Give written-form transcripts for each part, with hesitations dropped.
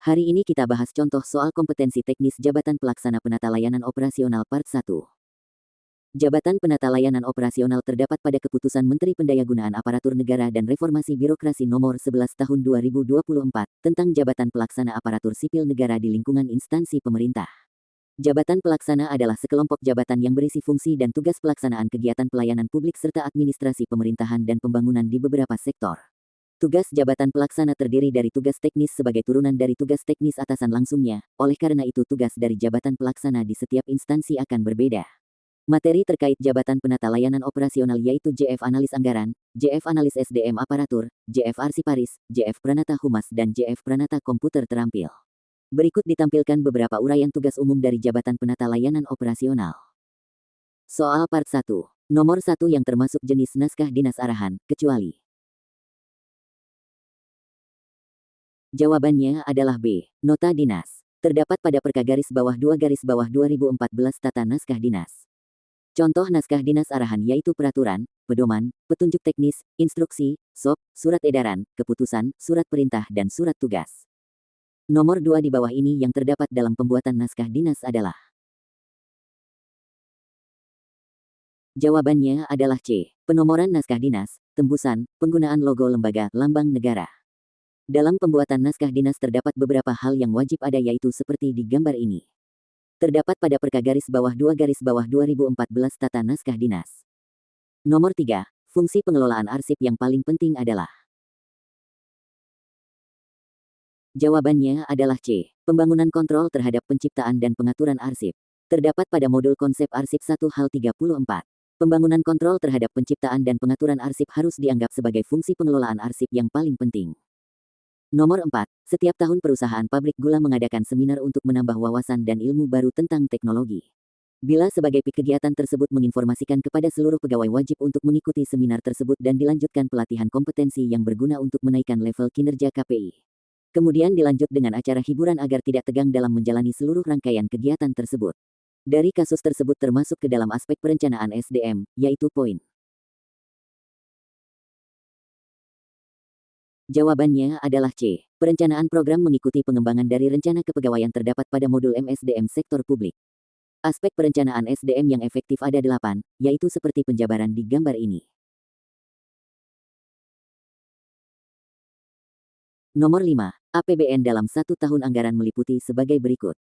Hari ini kita bahas contoh soal kompetensi teknis Jabatan Pelaksana Penata Layanan Operasional Part 1. Jabatan Penata Layanan Operasional terdapat pada Keputusan Menteri Pendayagunaan Aparatur Negara dan Reformasi Birokrasi Nomor 11 Tahun 2024 tentang Jabatan Pelaksana Aparatur Sipil Negara di lingkungan instansi pemerintah. Jabatan pelaksana adalah sekelompok jabatan yang berisi fungsi dan tugas pelaksanaan kegiatan pelayanan publik serta administrasi pemerintahan dan pembangunan di beberapa sektor. Tugas jabatan pelaksana terdiri dari tugas teknis sebagai turunan dari tugas teknis atasan langsungnya, oleh karena itu tugas dari jabatan pelaksana di setiap instansi akan berbeda. Materi terkait Jabatan Penata Layanan Operasional yaitu JF Analis Anggaran, JF Analis SDM Aparatur, JF Arsiparis, JF Pranata Humas dan JF Pranata Komputer terampil. Berikut ditampilkan beberapa uraian tugas umum dari Jabatan Penata Layanan Operasional. Soal Part 1. Nomor 1 yang termasuk jenis naskah dinas arahan, kecuali. Jawabannya adalah B. Nota dinas. Terdapat pada Perka-2 2014 Tata Naskah Dinas. Contoh naskah dinas arahan yaitu peraturan, pedoman, petunjuk teknis, instruksi, SOP, surat edaran, keputusan, surat perintah dan surat tugas. Nomor 2 di bawah ini yang terdapat dalam pembuatan naskah dinas adalah. Jawabannya adalah C. Penomoran naskah dinas, tembusan, penggunaan logo lembaga, lambang negara. Dalam pembuatan naskah dinas terdapat beberapa hal yang wajib ada yaitu seperti di gambar ini. Terdapat pada Perka-2 2014 Tata Naskah Dinas. Nomor 3. Fungsi pengelolaan arsip yang paling penting adalah. Jawabannya adalah C. Pembangunan kontrol terhadap penciptaan dan pengaturan arsip. Terdapat pada modul konsep arsip 1 hal 34. Pembangunan kontrol terhadap penciptaan dan pengaturan arsip harus dianggap sebagai fungsi pengelolaan arsip yang paling penting. Nomor 4. Setiap tahun perusahaan pabrik gula mengadakan seminar untuk menambah wawasan dan ilmu baru tentang teknologi. Bila sebagai kegiatan tersebut menginformasikan kepada seluruh pegawai wajib untuk mengikuti seminar tersebut dan dilanjutkan pelatihan kompetensi yang berguna untuk menaikkan level kinerja KPI. Kemudian dilanjut dengan acara hiburan agar tidak tegang dalam menjalani seluruh rangkaian kegiatan tersebut. Dari kasus tersebut termasuk ke dalam aspek perencanaan SDM, yaitu poin. Jawabannya adalah C. Perencanaan program mengikuti pengembangan dari rencana kepegawaian terdapat pada modul MSDM sektor publik. Aspek perencanaan SDM yang efektif ada 8, yaitu seperti penjabaran di gambar ini. Nomor 5. APBN dalam 1 tahun anggaran meliputi sebagai berikut.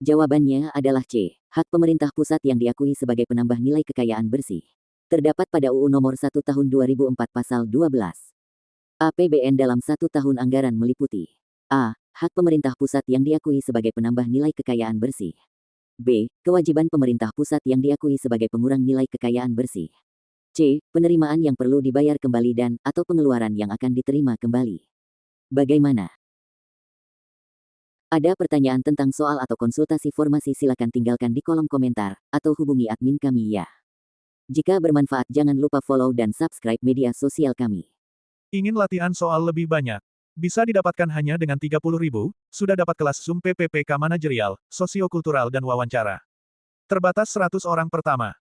Jawabannya adalah C. Hak pemerintah pusat yang diakui sebagai penambah nilai kekayaan bersih. Terdapat pada UU Nomor 1 Tahun 2004 Pasal 12. APBN dalam 1 tahun anggaran meliputi A. Hak pemerintah pusat yang diakui sebagai penambah nilai kekayaan bersih. B. Kewajiban pemerintah pusat yang diakui sebagai pengurang nilai kekayaan bersih. C. Penerimaan yang perlu dibayar kembali dan atau pengeluaran yang akan diterima kembali. Bagaimana? Ada pertanyaan tentang soal atau konsultasi formasi silakan tinggalkan di kolom komentar, atau hubungi admin kami ya. Jika bermanfaat jangan lupa follow dan subscribe media sosial kami. Ingin latihan soal lebih banyak? Bisa didapatkan hanya dengan 30.000, sudah dapat kelas Zoom PPPK Manajerial, Sosiokultural dan Wawancara. Terbatas 100 orang pertama.